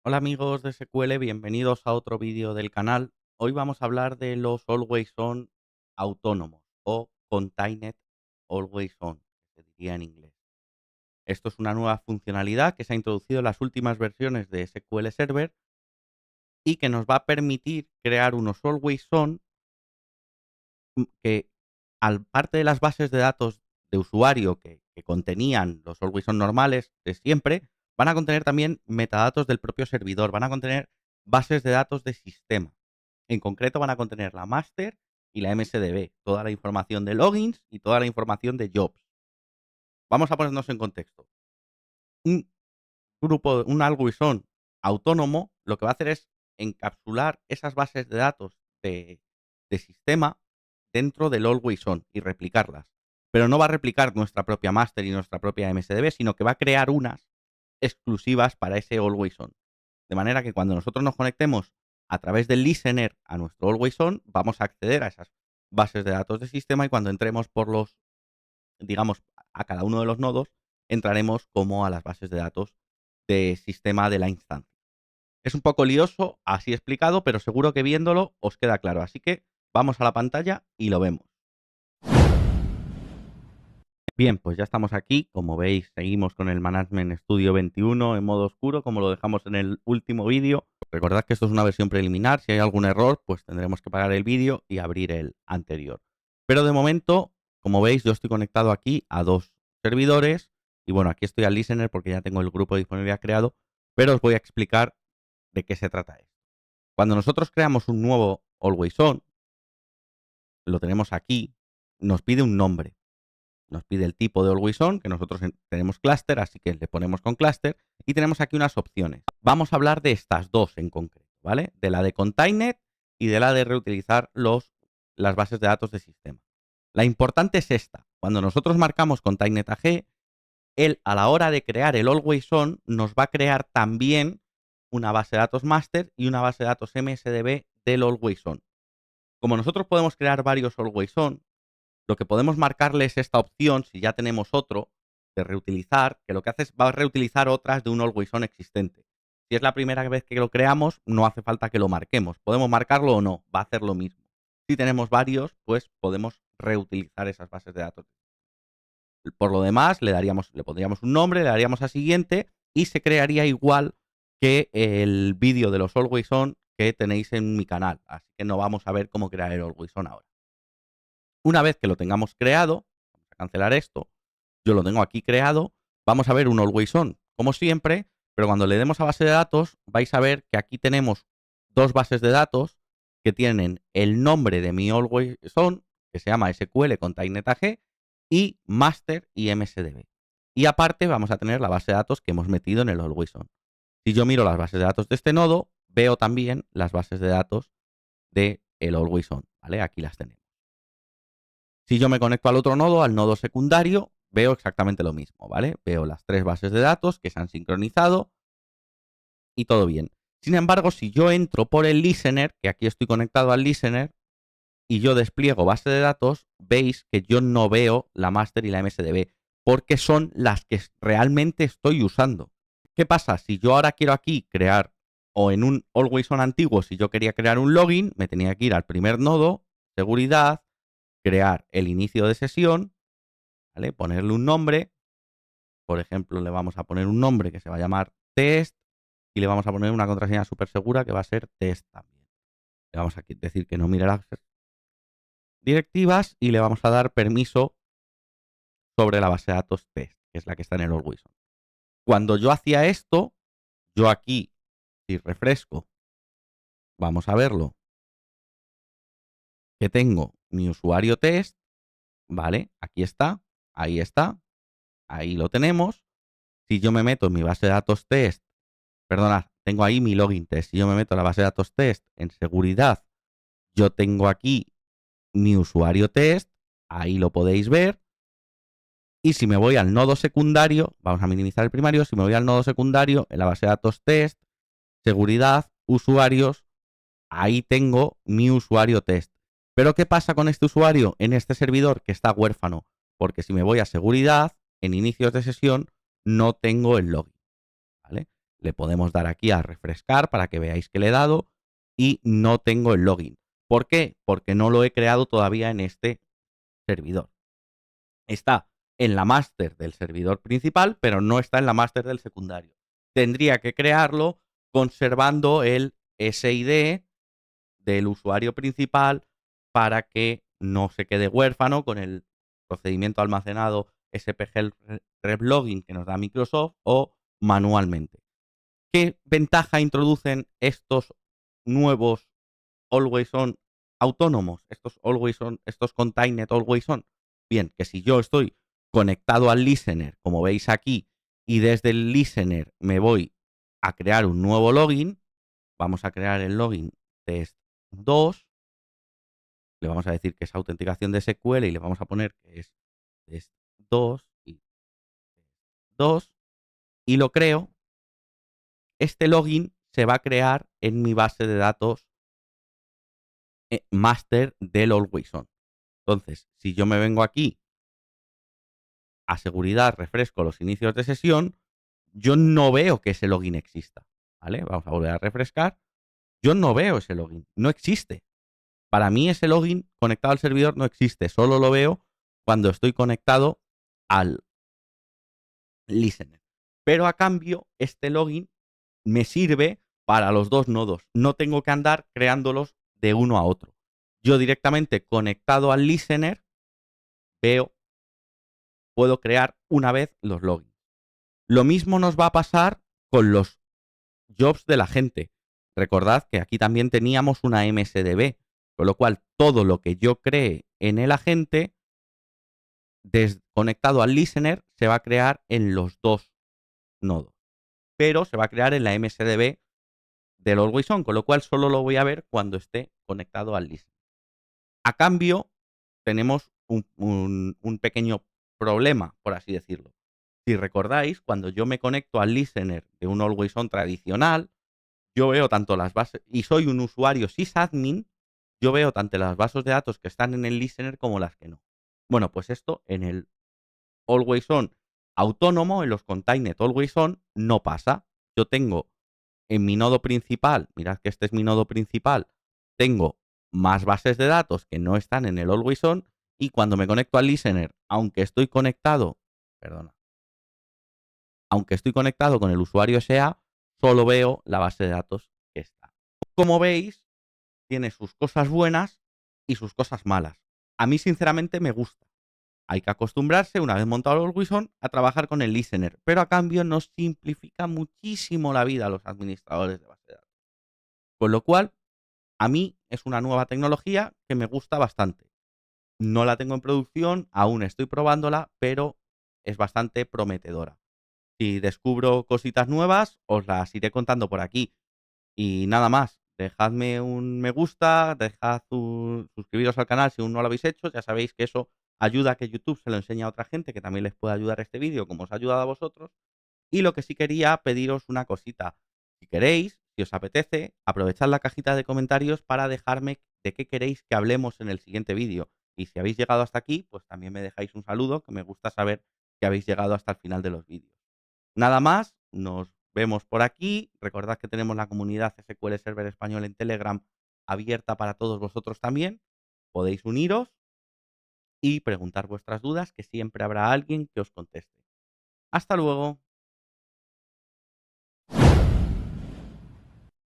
Hola amigos de SQL, bienvenidos a otro vídeo del canal. Hoy vamos a hablar de los Always On autónomos o Contained Always On, se diría en inglés. Esto es una nueva funcionalidad que se ha introducido en las últimas versiones de SQL Server y que nos va a permitir crear unos Always On que, al parte de las bases de datos de usuario que contenían los Always On normales de siempre, van a contener también metadatos del propio servidor, van a contener bases de datos de sistema. En concreto, van a contener la master y la MSDB, toda la información de logins y toda la información de jobs. Vamos a ponernos en contexto. Un un Always On autónomo, lo que va a hacer es encapsular esas bases de datos de sistema dentro del Always On y replicarlas. Pero no va a replicar nuestra propia master y nuestra propia MSDB, sino que va a crear unas exclusivas para ese Always On. De manera que cuando nosotros nos conectemos a través del listener a nuestro Always On, vamos a acceder a esas bases de datos de sistema y cuando entremos por los, digamos, a cada uno de los nodos, entraremos como a las bases de datos de sistema de la instancia. Es un poco lioso, así explicado, pero seguro que viéndolo os queda claro. Así que vamos a la pantalla y lo vemos. Bien, pues ya estamos aquí. Como veis, seguimos con el Management Studio 21 en modo oscuro, como lo dejamos en el último vídeo. Recordad que esto es una versión preliminar. Si hay algún error, pues tendremos que parar el vídeo y abrir el anterior. Pero de momento, como veis, yo estoy conectado aquí a dos servidores. Y bueno, aquí estoy al listener porque ya tengo el grupo de disponibilidad creado. Pero os voy a explicar de qué se trata esto. Cuando nosotros creamos un nuevo Always On, lo tenemos aquí, nos pide un nombre. Nos pide el tipo de Always On, que nosotros tenemos clúster, así que le ponemos con clúster, y tenemos aquí unas opciones. Vamos a hablar de estas dos en concreto, ¿vale? De la de Contained y de la de reutilizar las bases de datos de sistema. La importante es esta. Cuando nosotros marcamos Contained AG, él a la hora de crear el Always On nos va a crear también una base de datos master y una base de datos MSDB del Always On. Como nosotros podemos crear varios Always On, lo que podemos marcarle es esta opción, si ya tenemos otro, de reutilizar, que lo que hace es va a reutilizar otras de un Always On existente. Si es la primera vez que lo creamos, no hace falta que lo marquemos. Podemos marcarlo o no, va a hacer lo mismo. Si tenemos varios, pues podemos reutilizar esas bases de datos. Por lo demás, le pondríamos un nombre, le daríamos a siguiente y se crearía igual que el vídeo de los Always On que tenéis en mi canal. Así que no vamos a ver cómo crear el Always On ahora. Una vez que lo tengamos creado, vamos a cancelar esto, yo lo tengo aquí creado, vamos a ver un Always On, como siempre, pero cuando le demos a base de datos, vais a ver que aquí tenemos dos bases de datos que tienen el nombre de mi Always On, que se llama SQL Contained AG, y Master y MSDB. Y aparte vamos a tener la base de datos que hemos metido en el Always On. Si yo miro las bases de datos de este nodo, veo también las bases de datos del Always On, ¿vale? Aquí las tenemos. Si yo me conecto al otro nodo, al nodo secundario, veo exactamente lo mismo, ¿vale? Veo las tres bases de datos que se han sincronizado y todo bien. Sin embargo, si yo entro por el listener, que aquí estoy conectado al listener, y yo despliego base de datos, veis que yo no veo la master y la MSDB, porque son las que realmente estoy usando. ¿Qué pasa? Si yo ahora quiero aquí crear, o en un Always On antiguo, si yo quería crear un login, me tenía que ir al primer nodo, seguridad, crear el inicio de sesión, ¿vale? Ponerle un nombre, por ejemplo, le vamos a poner un nombre que se va a llamar test y le vamos a poner una contraseña súper segura que va a ser test también. Le vamos a decir que no mire las directivas y le vamos a dar permiso sobre la base de datos test, que es la que está en el Always On. Cuando yo hacía esto, yo aquí, si refresco, vamos a verlo, que tengo mi usuario test, ¿vale? Aquí está, ahí lo tenemos. Si yo me meto en mi base de datos test, perdonad, tengo ahí mi login test. Si yo me meto en la base de datos test en seguridad, yo tengo aquí mi usuario test, ahí lo podéis ver. Y si me voy al nodo secundario, vamos a minimizar el primario, si me voy al nodo secundario, en la base de datos test, seguridad, usuarios, ahí tengo mi usuario test. Pero ¿qué pasa con este usuario en este servidor que está huérfano? Porque si me voy a seguridad, en inicios de sesión, no tengo el login, ¿vale? Le podemos dar aquí a refrescar para que veáis que le he dado y no tengo el login. ¿Por qué? Porque no lo he creado todavía en este servidor. Está en la master del servidor principal, pero no está en la master del secundario. Tendría que crearlo conservando el SID del usuario principal para que no se quede huérfano con el procedimiento almacenado SPG Reblogin que nos da Microsoft o manualmente. ¿Qué ventaja introducen estos nuevos Always On autónomos, estos Always On, estos Contained Always On? Bien, que si yo estoy conectado al listener, como veis aquí, y desde el listener me voy a crear un nuevo login, vamos a crear el login test 2, le vamos a decir que es autenticación de SQL y le vamos a poner que es test 2 y 2 y lo creo. Este login se va a crear en mi base de datos master del Always On. Entonces, si yo me vengo aquí a seguridad, refresco los inicios de sesión, yo no veo que ese login exista. ¿Vale? Vamos a volver a refrescar. Yo no veo ese login. No existe. Para mí ese login conectado al servidor no existe. Solo lo veo cuando estoy conectado al listener. Pero a cambio, este login me sirve para los dos nodos. No tengo que andar creándolos de uno a otro. Yo directamente conectado al listener puedo crear una vez los logins. Lo mismo nos va a pasar con los jobs de la gente. Recordad que aquí también teníamos una MSDB, con lo cual todo lo que yo cree en el agente conectado al listener se va a crear en los dos nodos, pero se va a crear en la MSDB del Always On, con lo cual solo lo voy a ver cuando esté conectado al listener. A cambio, tenemos un pequeño problema, por así decirlo. Si recordáis, cuando yo me conecto al listener de un Always On tradicional, yo veo tanto las bases, y soy un usuario sysadmin, yo veo tanto las bases de datos que están en el listener como las que no. Bueno, pues esto en el Always On autónomo, en los Contained Always On, no pasa. Yo tengo en mi nodo principal, mirad que este es mi nodo principal, tengo más bases de datos que no están en el Always On, y cuando me conecto al listener, aunque estoy conectado con el usuario SA, solo veo la base de datos que está. Como veis, tiene sus cosas buenas y sus cosas malas. A mí, sinceramente, me gusta. Hay que acostumbrarse, una vez montado el Always On, a trabajar con el listener, pero a cambio nos simplifica muchísimo la vida a los administradores de base de datos. Con lo cual, a mí es una nueva tecnología que me gusta bastante. No la tengo en producción, aún estoy probándola, pero es bastante prometedora. Si descubro cositas nuevas, os las iré contando por aquí. Y nada más, dejadme un me gusta, suscribiros al canal si aún no lo habéis hecho, ya sabéis que eso ayuda a que YouTube se lo enseñe a otra gente que también les pueda ayudar este vídeo como os ha ayudado a vosotros. Y lo que sí quería pediros una cosita, si queréis, si os apetece, aprovechad la cajita de comentarios para dejarme de qué queréis que hablemos en el siguiente vídeo. Y si habéis llegado hasta aquí, pues también me dejáis un saludo, que me gusta saber que habéis llegado hasta el final de los vídeos. Nada más, nos vemos por aquí. Recordad que tenemos la comunidad SQL Server Español en Telegram abierta para todos vosotros también. Podéis uniros y preguntar vuestras dudas, que siempre habrá alguien que os conteste. Hasta luego.